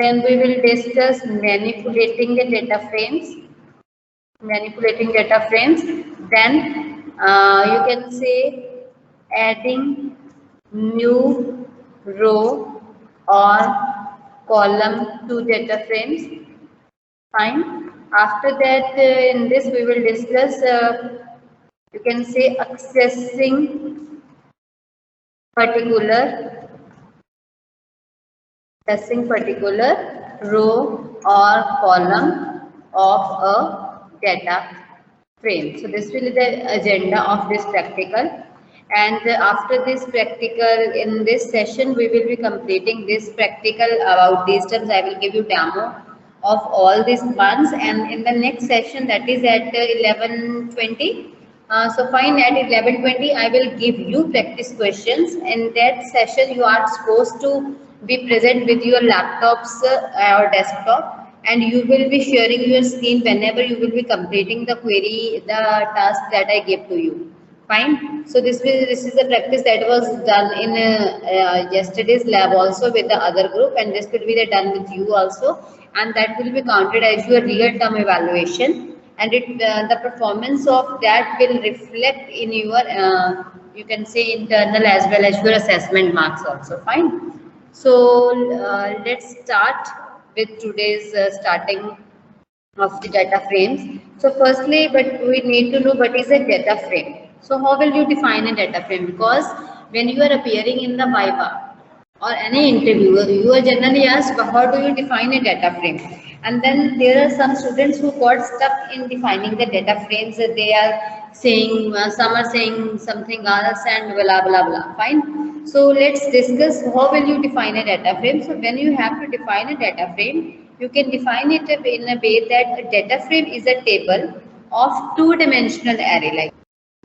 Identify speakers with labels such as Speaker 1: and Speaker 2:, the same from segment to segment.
Speaker 1: Then we will discuss manipulating the data frames. Then you can say adding new row or column to data frames. Fine. After that, in this we will discuss, you can say accessing particular row or column of a data frame. So this will be the agenda of this practical. And after this practical, in this session, we will be completing this practical about these terms. I will give you demo of all these ones, and in the next session, that is at 11:20. So fine, at 11:20, I will give you practice questions. In that session, you are supposed to be present with your laptops or desktop, and you will be sharing your screen whenever you will be completing the query, the task that I gave to you. Fine. So this is a practice that was done in yesterday's lab also with the other group, and this will be done with you also, and that will be counted as your real-term evaluation, and the performance of that will reflect in your you can say internal as well as your assessment marks also. Fine. So let's start with today's starting of the data frames. So firstly, but we need to know what is a data frame. So how will you define a data frame? Because when you are appearing in the Viva or any interview, you are generally asked, how do you define a data frame? And then there are some students who got stuck in defining the data frames. They are saying, some are saying something else and blah, blah, blah. Fine. So let's discuss how will you define a data frame. So when you have to define a data frame, you can define it in a way that a data frame is a table of two-dimensional array-like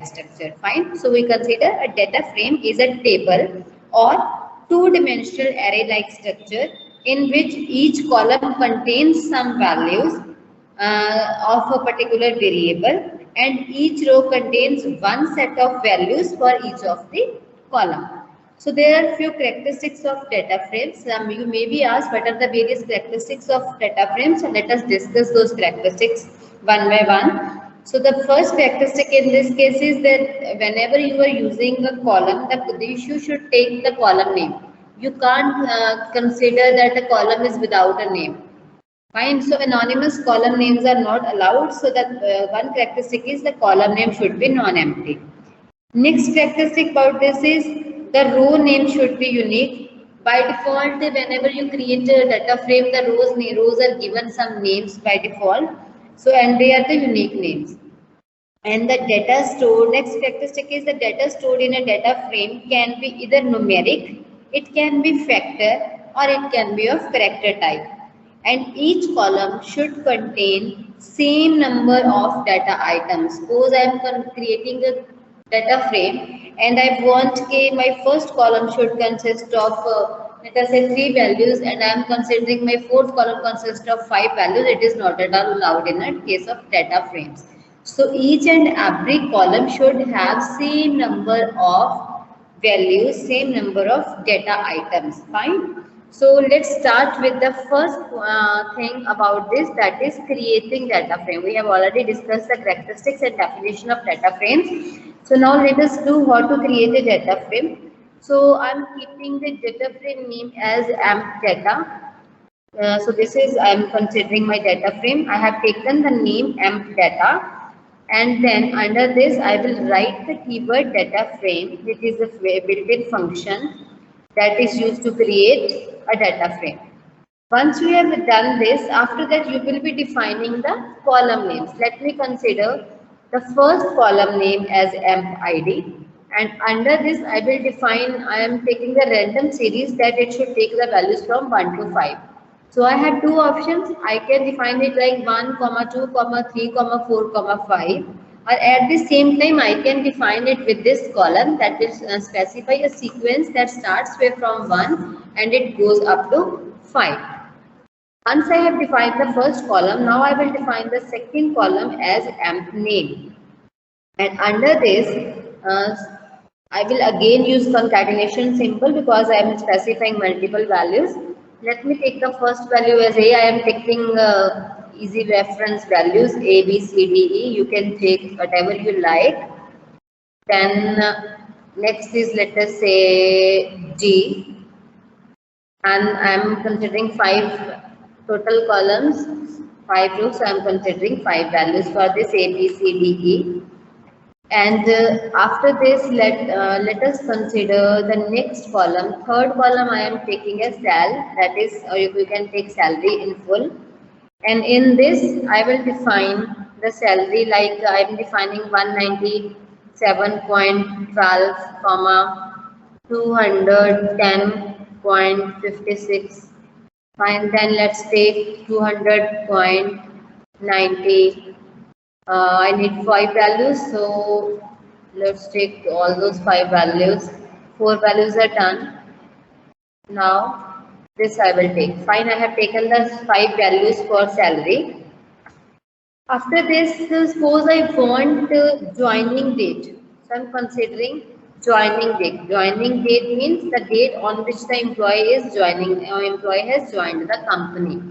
Speaker 1: structure. Fine. So we consider a data frame is a table or two-dimensional array-like structure in which each column contains some values of a particular variable, and each row contains one set of values for each of the column. So there are few characteristics of data frames. You may be asked what are the various characteristics of data frames. So let us discuss those characteristics one by one. So the first characteristic in this case is that whenever you are using a column, you should take the column name. You can't consider that a column is without a name. Fine. So anonymous column names are not allowed. So that one characteristic is the column name should be non-empty. Next characteristic about this is the row name should be unique. By default, whenever you create a data frame, the rows are given some names by default. So, and they are the unique names. And the data stored, next characteristic is the data stored in a data frame can be either numeric, it can be factor, or it can be of character type. And each column should contain same number of data items. Suppose I am creating a data frame and I want my first column should consist of let us say 3 values, and I am considering my fourth column consists of 5 values. It is not at all allowed in a case of data frames. So each and every column should have same number of values, same number of data items. Fine. So let's start with the first thing about this, that is creating data frame. We have already discussed the characteristics and definition of data frames. So now let us do how to create a data frame. So I'm keeping the data frame name as amp data. So this is, I'm considering my data frame. I have taken the name amp data, and then under this I will write the keyword data frame, which is a built-in function that is used to create a data frame. Once you have done this, after that you will be defining the column names. Let me consider the first column name as amp ID, and under this I will define, I am taking the random series that it should take the values from 1 to 5. So I have two options. I can define it like 1, 2, 3, 4, 5. Or at the same time, I can define it with this column that will specify a sequence that starts with from 1 and it goes up to 5. Once I have defined the first column, now I will define the second column as amp name. And under this, I will again use concatenation symbol because I am specifying multiple values. let me take the first value as A. I am taking easy reference values A, B, C, D, E. You can take whatever you like. Then next is, let us say, G, and I am considering 5 total columns, 5 rows. So I am considering 5 values for this A, B, C, D, E. And after this, let us consider the next column. Third column I am taking as sal, that is, you can take salary in full. And in this, I will define the salary like I am defining 197.12, comma 210.56. Fine. Then let's take 200.90. I need 5 values, so let's take all those 5 values. 4 values are done. Now this I will take. Fine, I have taken the 5 values for salary. After this, suppose I want joining date. So I am considering joining date. Joining date means the date on which the employee is joining, employee has joined the company.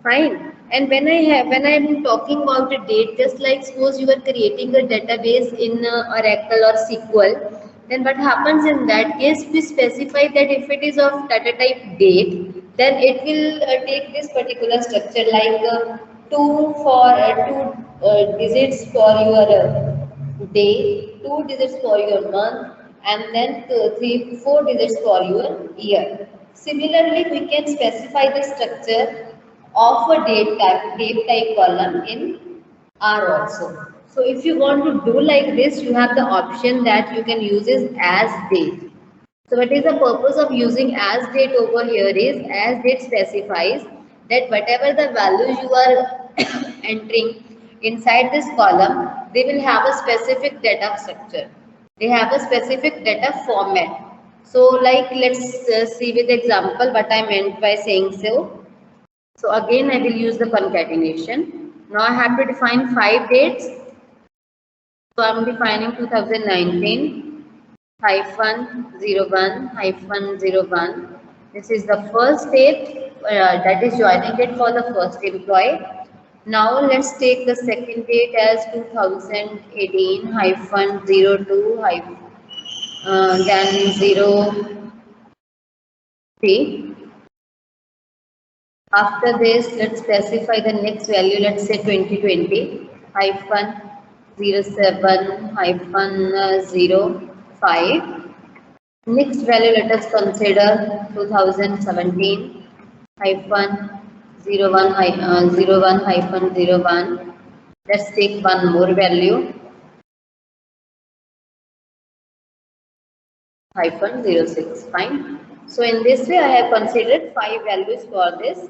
Speaker 1: Fine. And when I am talking about a date, just like suppose you are creating a database in Oracle or SQL, then what happens in that case, we specify that if it is of data type date, then it will take this particular structure like 2 digits for your day, 2 digits for your month, and then 4 digits for your year. Similarly, we can specify the structure of a date type column in R also. So if you want to do like this, you have the option that you can use is as date. So what is the purpose of using as date over here is, as date specifies that whatever the values you are entering inside this column, they will have a specific data structure. They have a specific data format. So like let's see with example what I meant by saying so. So again I will use the concatenation. Now I have to define 5 dates. So I am defining 2019 hyphen 01 hyphen 01. This is the first date, that is joining date for the first employee. Now let's take the second date as 2018 hyphen 02 hyphen then 03. After this, let's specify the next value. Let's say 2020 hyphen 07 hyphen 05. Next value, let us consider 2017 hyphen 01 hyphen 01. Let's take one more value hyphen 06. Fine. So in this way, I have considered 5 values for this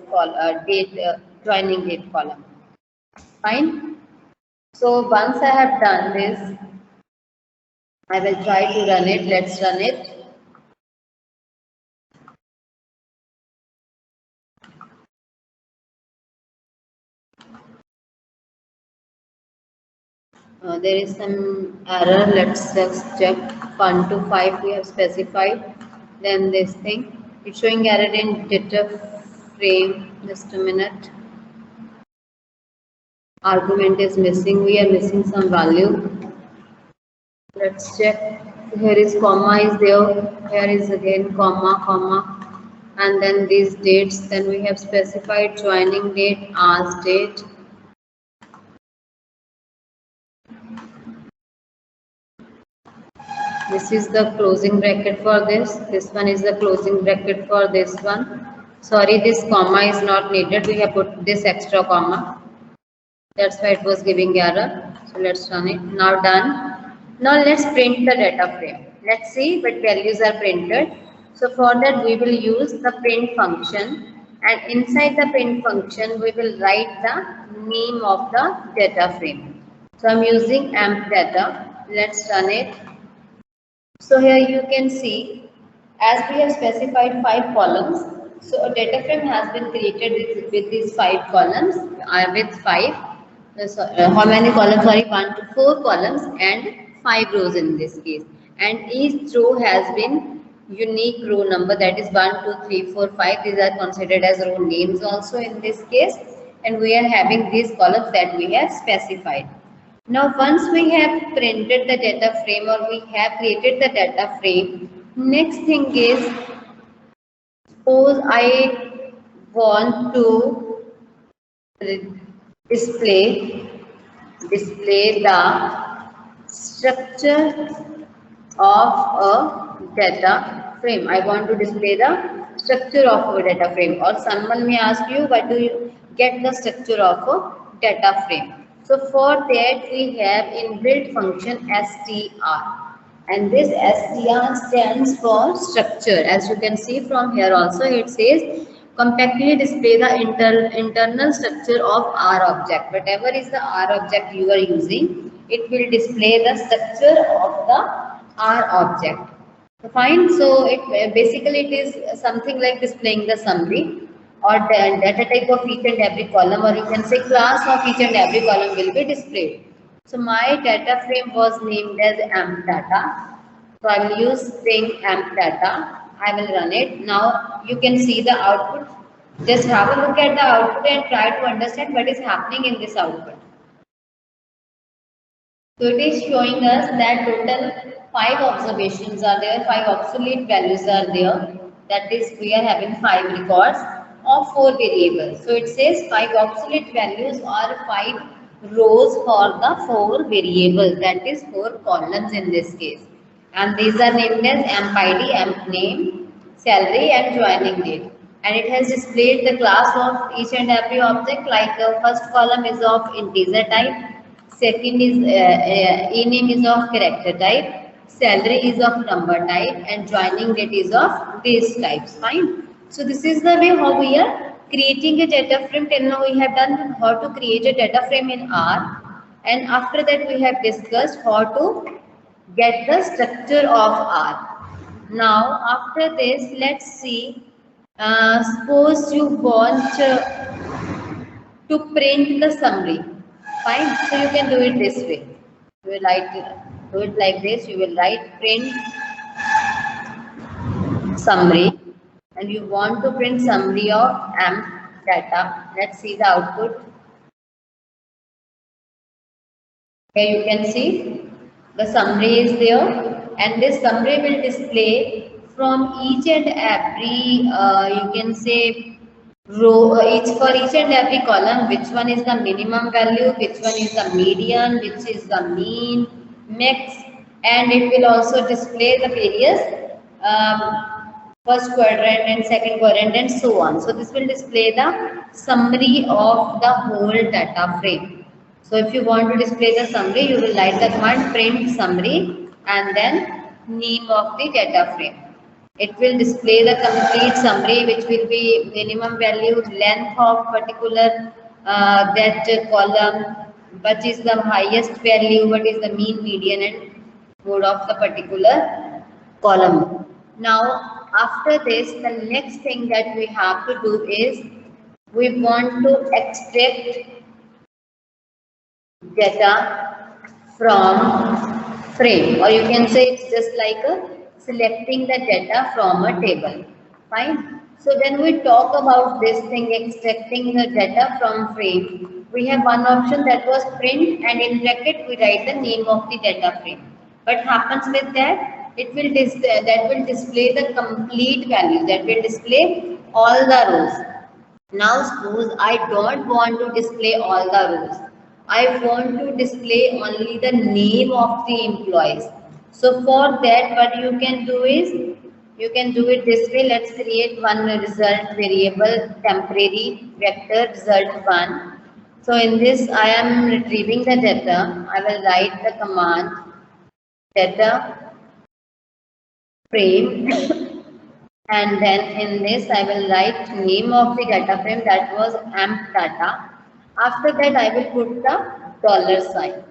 Speaker 1: date joining date column. Fine. So once I have done this, I will try to run it. Let's run it. There is some error. Let's just check. 1 to 5 we have specified. Then this thing. It's showing error in data frame. Just a minute. Argument is missing. We are missing some value. Let's check. Here is comma is there. Here is again comma, and then these dates. Then we have specified joining date as date. This is the closing bracket for this. This one is the closing bracket for this one. Sorry, this comma is not needed. We have put this extra comma. That's why it was giving error. So let's run it. Now done. Now let's print the data frame. Let's see what values are printed. So for that we will use the print function, and inside the print function we will write the name of the data frame. So I'm using amp data. Let's run it. So here you can see, as we have specified 5 columns, so a data frame has been created with these 5 columns, with 5. How many columns? Sorry, 1 to 4 columns and 5 rows in this case. And each row has been unique row number, that is 1, 2, 3, 4, 5. These are considered as row names also in this case, and we are having these columns that we have specified. Now once we have printed the data frame or we have created the data frame, next thing is, suppose I want to display the structure of a data frame. I want to display the structure of a data frame, or someone may ask you, why do you get the structure of a data frame? So for that we have inbuilt function str, and this str stands for structure. As you can see from here also, it says compactly display the internal structure of R object. Whatever is the R object you are using, it will display the structure of the R object. Fine. So it basically it is something like displaying the summary or the data type of each and every column, or you can say class of each and every column will be displayed. So my data frame was named as amp data. So I will use string amp data. I will run it. Now you can see the output. Just have a look at the output and try to understand what is happening in this output. So it is showing us that total 5 observations are there, 5 obsolete values are there. That is, we are having 5 records of 4 variables. So it says 5 obsolete values or 5 rows for the 4 variables, that is 4 columns in this case. And these are named as amp ID, amp name, salary and joining date. And it has displayed the class of each and every object, like first column is of integer type, second is ename is of character type, salary is of number type, and joining date is of these types. Fine. So this is the way how we are creating a data frame. Till now we have done how to create a data frame in R, and after that we have discussed how to get the structure of R. Now after this, let's see. Suppose you want to print the summary. Fine. So you can do it this way. You will write do it like this. You will write print summary, and you want to print summary of amp data. Let's see the output. Here you can see the summary is there, and this summary will display from each and every you can say row, for each and every column, which one is the minimum value, which one is the median, which is the mean, max, and it will also display the various first quadrant and second quadrant and so on. So this will display the summary of the whole data frame. So if you want to display the summary, you will write the command print summary and then name of the data frame. It will display the complete summary, which will be minimum value, length of particular that column, what is the highest value, what is the mean, median and mode of the particular column. Now after this, the next thing that we have to do is we want to extract data from frame, or you can say it's just like selecting the data from a table. Fine. So when we talk about this thing, extracting the data from frame, we have one option that was print, and in bracket we write the name of the data frame. What happens with that? It will display the complete value, that will display all the rows. Now suppose I don't want to display all the rows. I want to display only the name of the employees. So for that, what you can do is, you can do it this way. Let's create one result variable, temporary vector result 1. So in this, I am retrieving the data. I will write the command data frame and then in this I will write name of the data frame, that was amp data. After that I will put the dollar sign.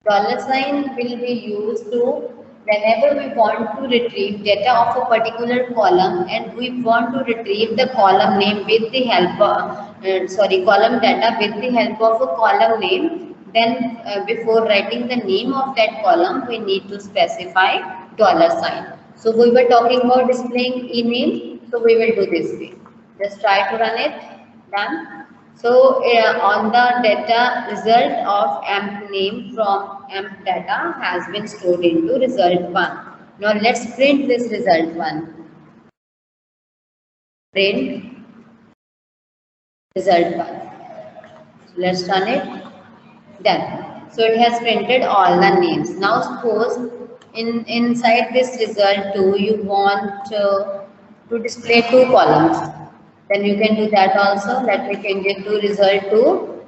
Speaker 1: Dollar sign will be used to whenever we want to retrieve data of a particular column and we want to retrieve the column name with the help of column data with the help of a column name, then before writing the name of that column we need to specify dollar sign. So we were talking about displaying e-name. So we will do this way. Just try to run it. Done. So on the data, result of amp name from amp data has been stored into result 1. Now let's print this result 1. Print result 1. So let's run it. Done. So it has printed all the names. Now suppose inside this result 2 you want to display 2 columns. Then you can do that also. Let me change it to result 2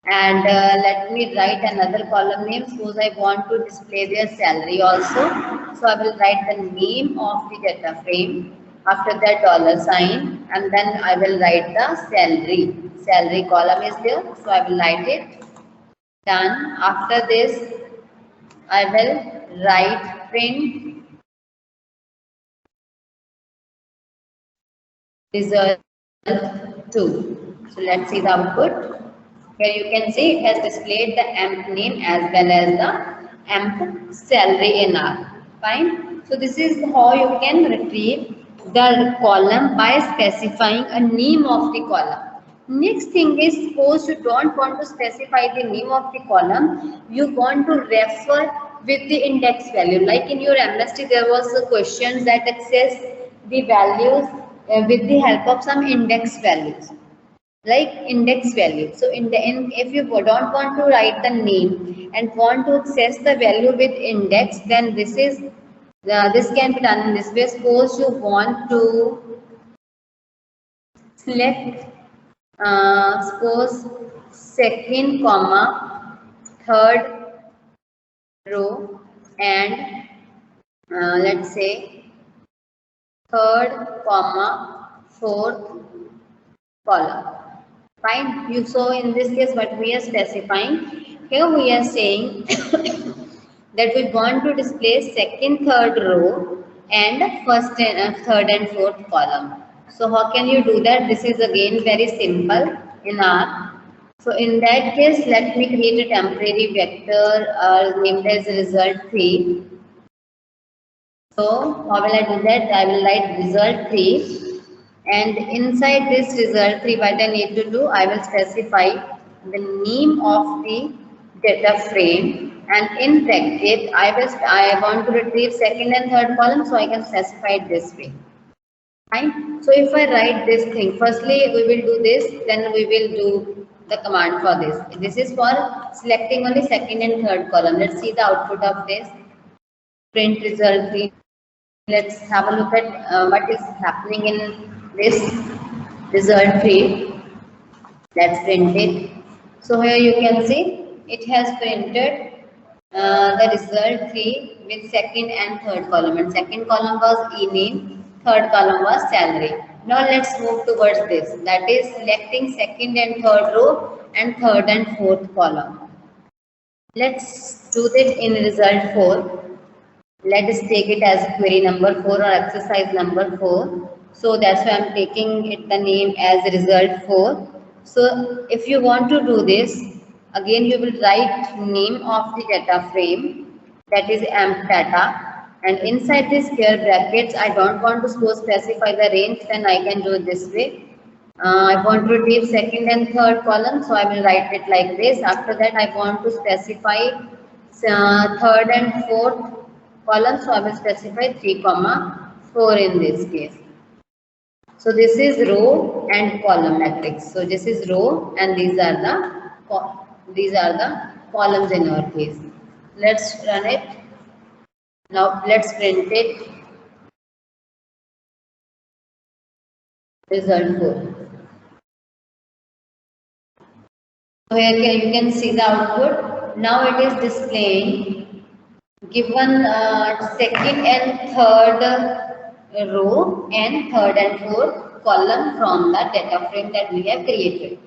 Speaker 1: and let me write another column name. Suppose I want to display their salary also. So I will write the name of the data frame, after that $sign, and then I will write the salary. Salary column is there, so I will write it. Done. After this, I will write print result 2. So let's see the output. Here you can see it has displayed the amp name as well as the amp salary in R. Fine. So this is how you can retrieve the column by specifying a name of the column. Next thing is, suppose you don't want to specify the name of the column, you want to refer with the index value. Like in your MST, there was a question that access the values with the help of some index values, like index value. So if you don't want to write the name and want to access the value with index, then this can be done in this way. Suppose you want to select suppose second comma third row and let's say third comma fourth column. Fine. You saw in this case what we are specifying. Here we are saying that we want to display second, third row and first and third and fourth column. So how can you do that? This is again very simple in R. So in that case, let me create a temporary vector named as result 3. So how will I do that? I will write result 3, and inside this result 3, what I need to do, I will specify the name of the data frame, and in bracket I want to retrieve second and third column, so I can specify it this way. Fine. So if I write this thing, firstly we will do this, then we will do the command for this. This is for selecting only second and third column. Let's see the output of this. Print result 3. Let's have a look at what is happening in this result 3. Let's print it. So here you can see it has printed the result 3 with second and third column. And second column was e-name, third column was salary. Now let's move towards this. That is selecting second and third row and third and fourth column. Let's do this in result 4. Let us take it as query number 4 or exercise number 4. So that's why I'm taking it the name as result 4. So if you want to do this, again you will write name of the data frame, that is amp data, and inside this square brackets I don't want to specify the range, then I can do it this way. I want to retrieve second and third column, so I will write it like this. After that I want to specify third and fourth column, so I will specify 3, 4 in this case. So this is row and column matrix. So this is row and these are the columns in our case. Let's run it. Now let's print it. Result 4. So here you can see the output. Now it is displaying given second and third row and third and fourth column from the data frame that we have created.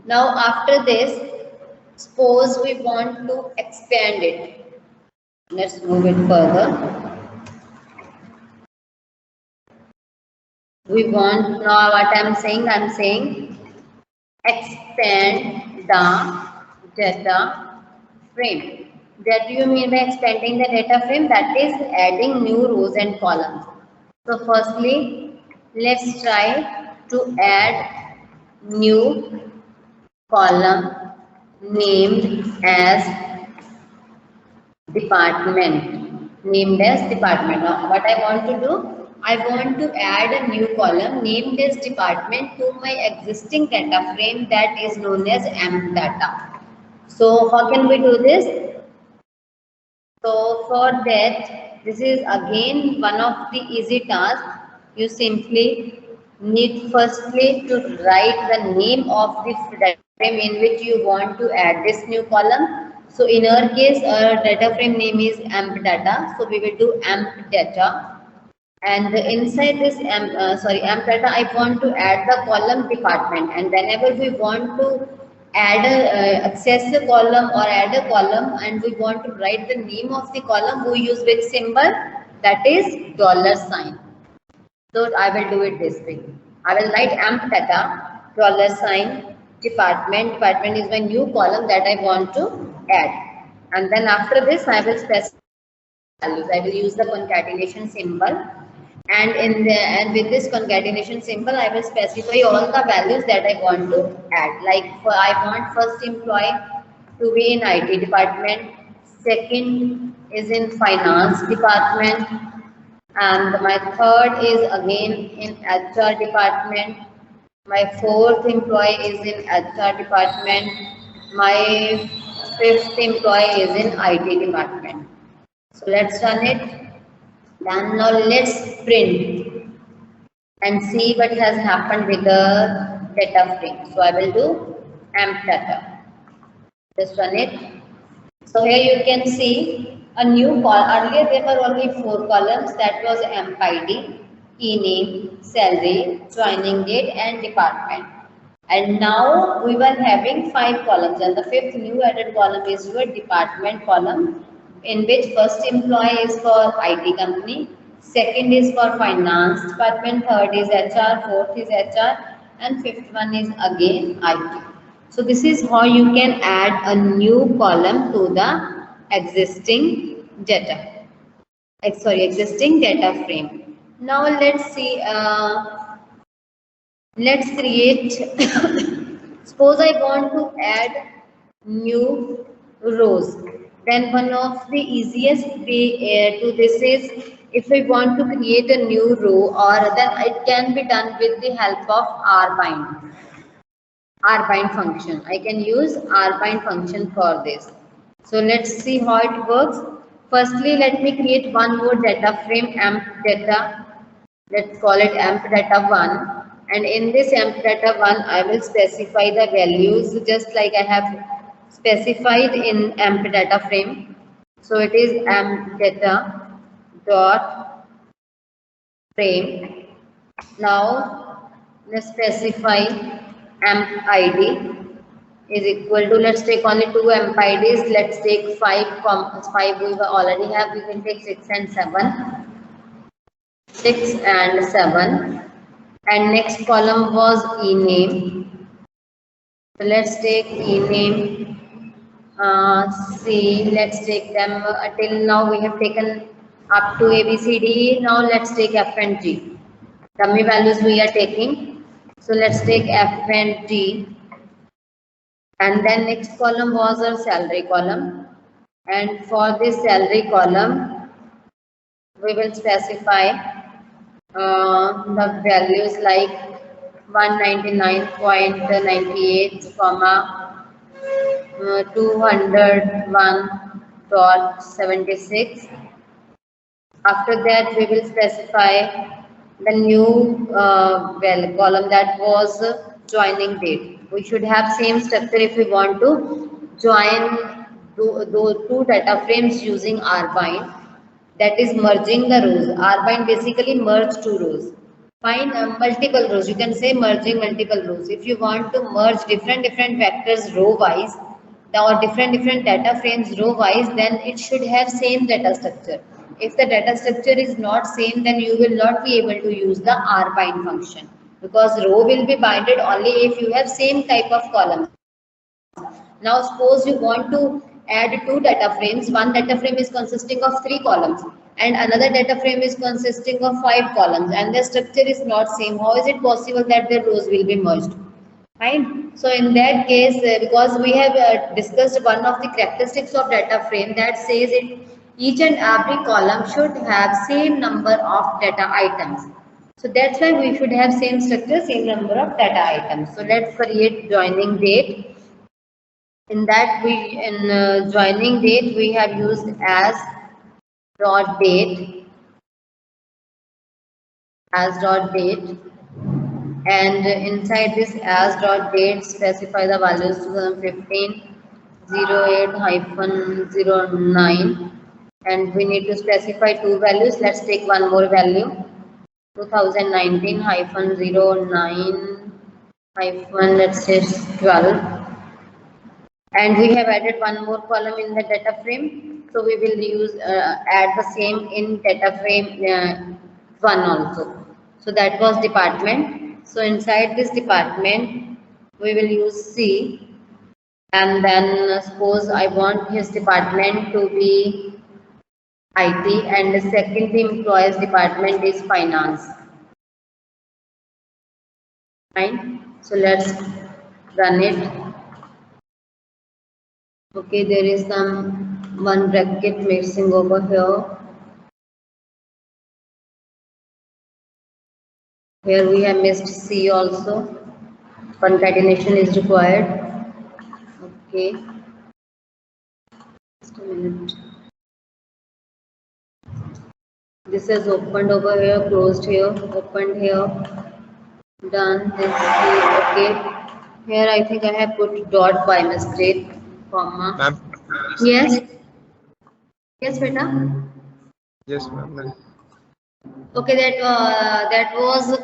Speaker 1: Now after this, suppose we want to expand it. Let's move it further. We want, now what I'm saying expand the data frame. That you mean by expanding the data frame? That is adding new rows and columns. So firstly, let's try to add new column named as department. Named as department. Now, what I want to do? I want to add a new column named as department to my existing data frame that is known as emp data. So how can we do this? So for that, this is again one of the easy tasks. You simply need firstly to write the name of the data frame in which you want to add this new column. So in our case, our data frame name is amp data. So we will do amp data. And inside this amp data, I want to add the column department. And whenever we want to add access a column or add a column, and we want to write the name of the column, we use which symbol? That is $sign. So I will do it this way. I will write amp data $sign department. Department is my new column that I want to add. And then after this, I will specify values. I will use the concatenation symbol, and with this concatenation symbol, I will specify all the values that I want to add. Like I want first employee to be in IT department, second is in finance department, and my third is again in HR department. My fourth employee is in HR department. My fifth employee is in IT department. So let's run it. Then now let's print and see what has happened with the data frame. So I will do amp data. Just run it. So here you can see a new column. Earlier there were only 4 columns. That was amp ID, e-name, salary, joining date, and department. And now we were having 5 columns, and the 5th new added column is your department column, in which first employee is for IT company, second is for finance department, third is HR, fourth is HR, and fifth one is again IT. So this is how you can add a new column to the existing data. Existing data frame. Now let's see. Let's create. Suppose I want to add new rows. Then one of the easiest way to this is, if I want to create a new row, or then it can be done with the help of rbind function. I can use rbind function for this. So let's see how it works. Firstly, let me create one more data frame, amp data. Let's call it amp data 1. And in this amp data 1, I will specify the values just like I have specified in amp data frame. So it is amp data dot frame. Now let's specify amp ID is equal to, let's take only 2 amp IDs. Let's take 5 we already have. We can take 6 and 7. 6 and 7. And next column was e-name. So let's take e-name, C. Let's take them till now we have taken up to A, B, C, D, E. Now let's take F and G. Dummy values we are taking. So let's take F and G. And then next column was our salary column. And for this salary column, we will specify the values like 199.98, 201.76. After that, we will specify the new column, that was joining date. We should have same structure if we want to join those 2 data frames using rbind. That is merging the rows. rbind basically merge 2 rows. Find multiple rows. You can say merging multiple rows. If you want to merge different vectors row wise, or different data frames row wise, then it should have same data structure. If the data structure is not same, then you will not be able to use the rbind function, because row will be binded only if you have same type of column. Now suppose you want to add two data frames. One data frame is consisting of 3 columns and another data frame is consisting of 5 columns, and the structure is not same. How is it possible that the rows will be merged? Fine. So in that case, because we have discussed one of the characteristics of data frame that says it each and every column should have same number of data items. So that's why we should have same structure, same number of data items. So let's create joining date. In that joining date we have used as dot date, and inside this as dot date specify the values 2015 08-09, and we need to specify two values. Let's take one more value 2019-09 let's say 12, and we have added one more column in the data frame, so we will use add the same in data frame 1 also. So that was department. So inside this department we will use C, and then suppose I want his department to be IT and the second employee's department is finance. Fine. So let's run it. Okay, there is some one bracket missing over here. Here we have missed C also. Concatenation is required. Okay. Just a minute. This is opened over here, closed here, opened here, done this here. Okay. Here I think I have put dot by mistake, comma. Yes. Yes, beta.
Speaker 2: Yes, ma'am.
Speaker 1: Okay, that was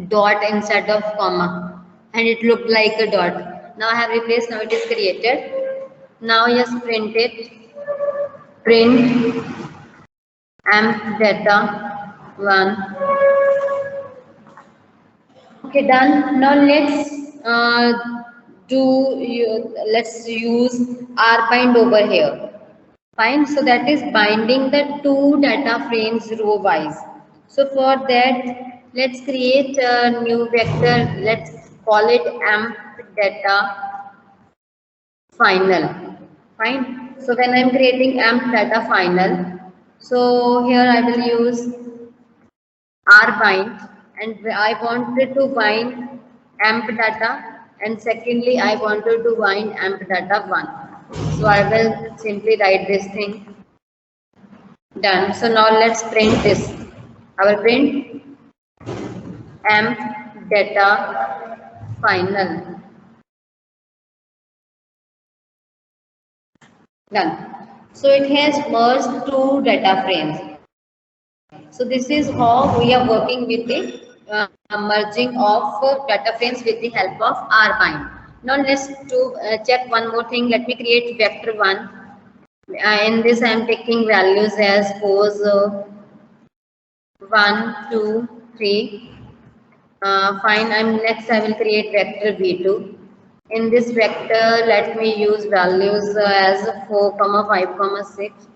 Speaker 1: dot instead of comma, and it looked like a dot. Now I have replaced. Now it is created. Now yes, print it. Print amp data 1. Okay, done. Now let's use rbind over here. Fine. So that is binding the two data frames row wise. So for that, let's create a new vector. Let's call it amp data final. Fine. So when I'm creating amp data final, so here I will use rbind, and I wanted to bind amp data, and secondly I wanted to bind amp data 1. So I will simply write this thing. Done. So now let's print this. I will print amp data final. Done. So it has merged two data frames. So this is how we are working with the merging of data frames with the help of rbind. Now let's check one more thing. Let me create vector 1. In this I am taking values as suppose 1, 2, 3. Fine. Next I will create vector v2. In this vector, let me use values as 4, 5, 6.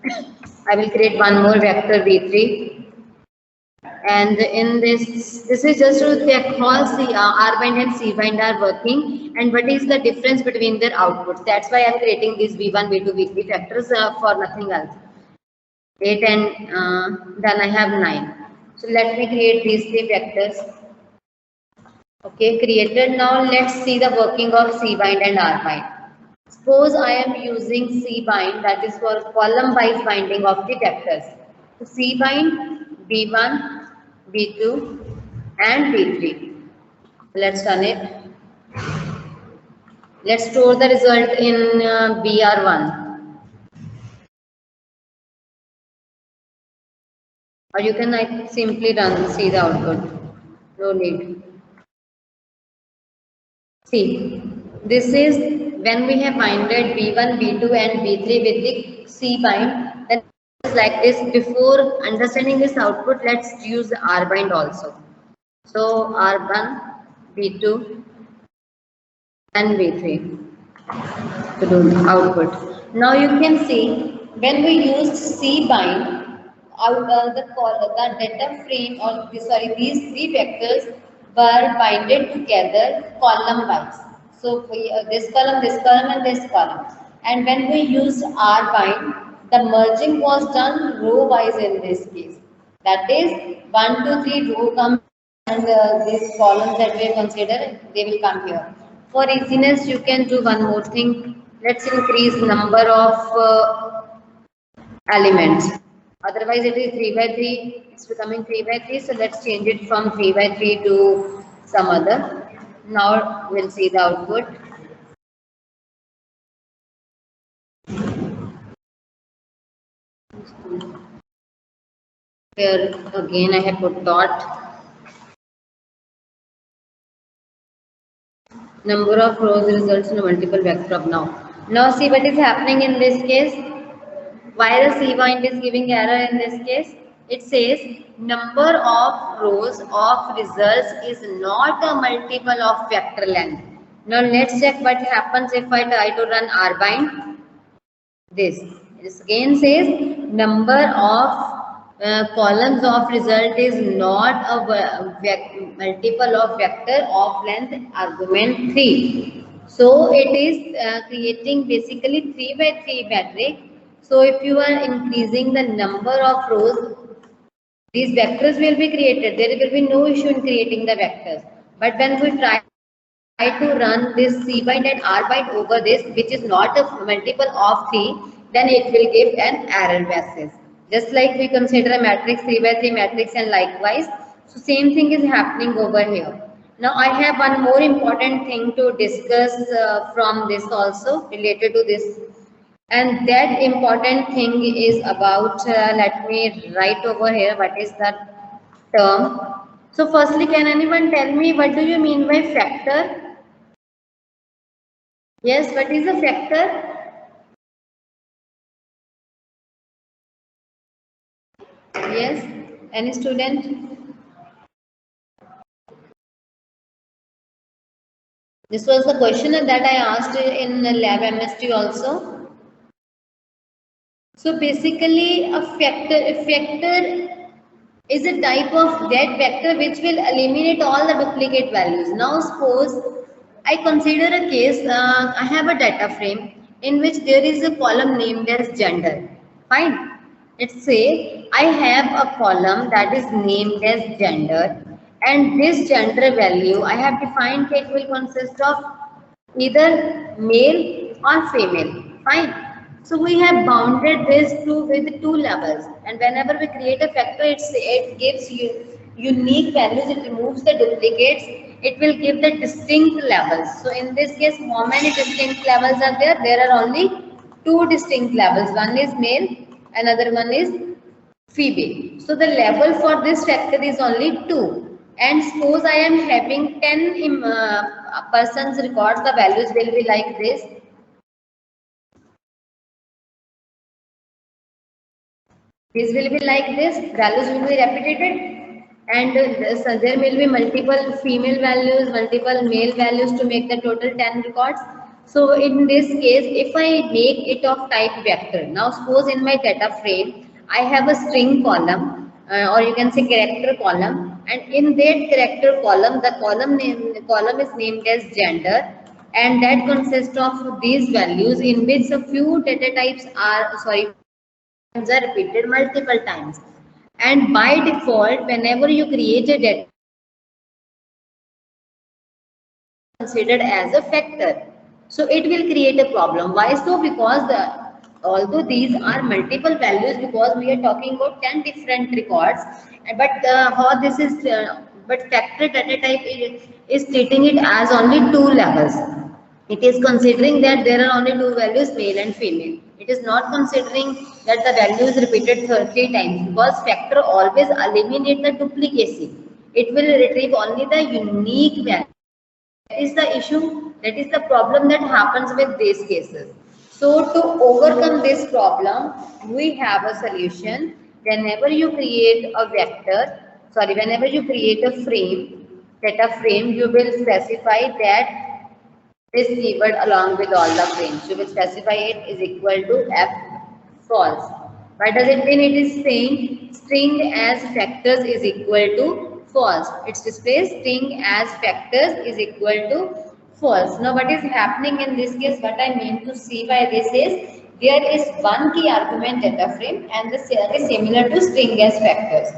Speaker 1: I will create one more vector v3. And in this is just to check how rbind and cbind are working and what is the difference between their outputs. That's why I'm creating these v1, v2, v3 vectors for nothing else. 8 and then I have 9. So let me create these 3 vectors. Okay, created. Now let's see the working of cbind and rbind. Suppose I am using cbind, that is for column wise binding of the vectors. So cbind v1, v2 and v3. Let's run it. Let's store the result in br1, or you can simply see the output. No need. See, this is when we have binded v1, v2 and v3 with the cbind. Then it's like this. Before understanding this output, let's use the rbind also. So r1, v2 and v3. to do output. Now you can see when we used cbind, the data frame or these three vectors were binded together column wise. So this column and this column. And when we used rbind, the merging was done row wise in this case. That is 1, 2, 3 row come and these columns that we consider, they will come here. For easiness, you can do one more thing. Let's increase number of elements. Otherwise, it is 3 by 3. It's becoming 3 by 3. So let's change it from 3 by 3 to some other. Now we'll see the output. Here again, I have put dot. Number of rows results in a multiple vector of now. Now see what is happening in this case. Why the cbind is giving error in this case? It says number of rows of results is not a multiple of vector length. Now let's check what happens if I try to run rbind. This again says number of columns of result is not a multiple of vector of length argument 3. So it is creating basically 3 by 3 matrix. So if you are increasing the number of rows, these vectors will be created. There will be no issue in creating the vectors. But when we try to run this cbind and rbind over this, which is not a multiple of 3, then it will give an error message. Just like we consider a matrix 3 by 3 matrix and likewise. So same thing is happening over here. Now I have one more important thing to discuss from this also related to this. And that important thing is about, let me write over here what is that term. So firstly, can anyone tell me what do you mean by factor? Yes, what is a factor? Yes, any student? This was the question that I asked in lab MST also. So basically a factor is a type of that vector which will eliminate all the duplicate values. Now suppose I consider a case, I have a data frame in which there is a column named as gender. Fine. Let's say I have a column that is named as gender, and this gender value I have defined it will consist of either male or female. Fine. So we have bounded this with two levels, and whenever we create a factor, it gives you unique values. It removes the duplicates. It will give the distinct levels. So in this case, how many distinct levels are there? There are only two distinct levels. One is male, another one is female. So the level for this factor is only 2. And suppose I am having 10 persons records, the values will be like this. This will be like this, values will be repeated, and so there will be multiple female values, multiple male values to make the total 10 records. So in this case, if I make it of type vector, now suppose in my data frame, I have a string column, or you can say character column, and in that character column, the column is named as gender, and that consists of these values in which a few data types are, are repeated multiple times. And by default, whenever you create a data considered as a factor, so it will create a problem. Why so? Because although these are multiple values, because we are talking about 10 different records, but how this is but factor data type is treating it as only two levels. It is considering that there are only two values, male and female. It is not considering that the value is repeated 3 times, because factor always eliminate the duplicacy. It will retrieve only the unique value. That is the issue, that is the problem that happens with these cases. So to overcome this problem, we have a solution. Whenever you create a whenever you create a frame, data frame, you will specify that this keyword along with all the frames. You will specify it is equal to F false. What does it mean? It is saying string as factors is equal to false. It displays string as factors is equal to false. Now what is happening in this case? What I mean to see by this is there is one key argument data frame and the cell is similar to string as factors.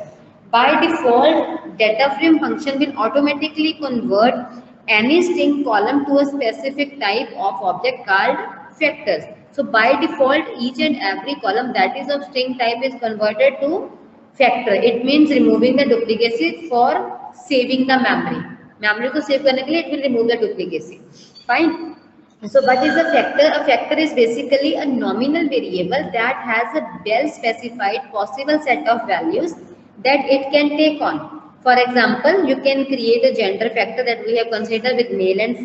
Speaker 1: By default, data frame function will automatically convert any string column to a specific type of object called factors. So by default, each and every column that is of string type is converted to factor. It means removing the duplicacy for saving the memory. Memory को save करने के लिए it will remove the duplicacy. Fine. So what is a factor? A factor is basically a nominal variable that has a well specified possible set of values that it can take on. For example, you can create a gender factor that we have considered with male and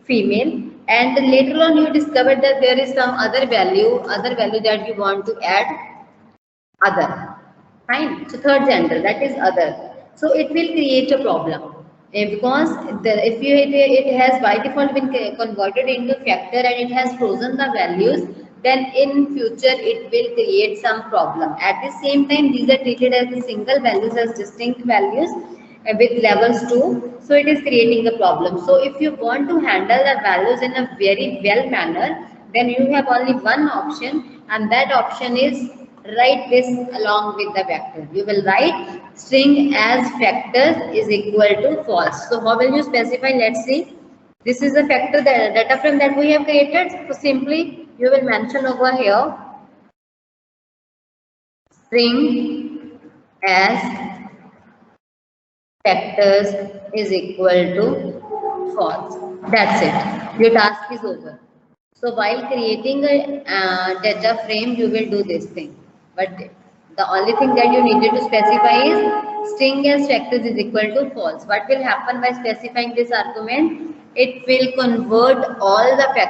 Speaker 1: female, and later on you discover that there is some other value that you want to add other. Fine. So third gender, that is other. So it will create a problem. Because it has by default been converted into factor and it has frozen the values, then in future it will create some problem. At the same time, these are treated as the single values, as distinct values with levels too. So it is creating a problem. So if you want to handle the values in a very well manner, then you have only one option, and that option is write this along with the vector. You will write string as factors is equal to false. So how will you specify? Let's see. This is a factor, the data frame that we have created. So simply you will mention over here string as factors is equal to false. That's it. Your task is over. So while creating a data frame, you will do this thing. But the only thing that you needed to specify is string as factors is equal to false. What will happen by specifying this argument? It will convert all the factors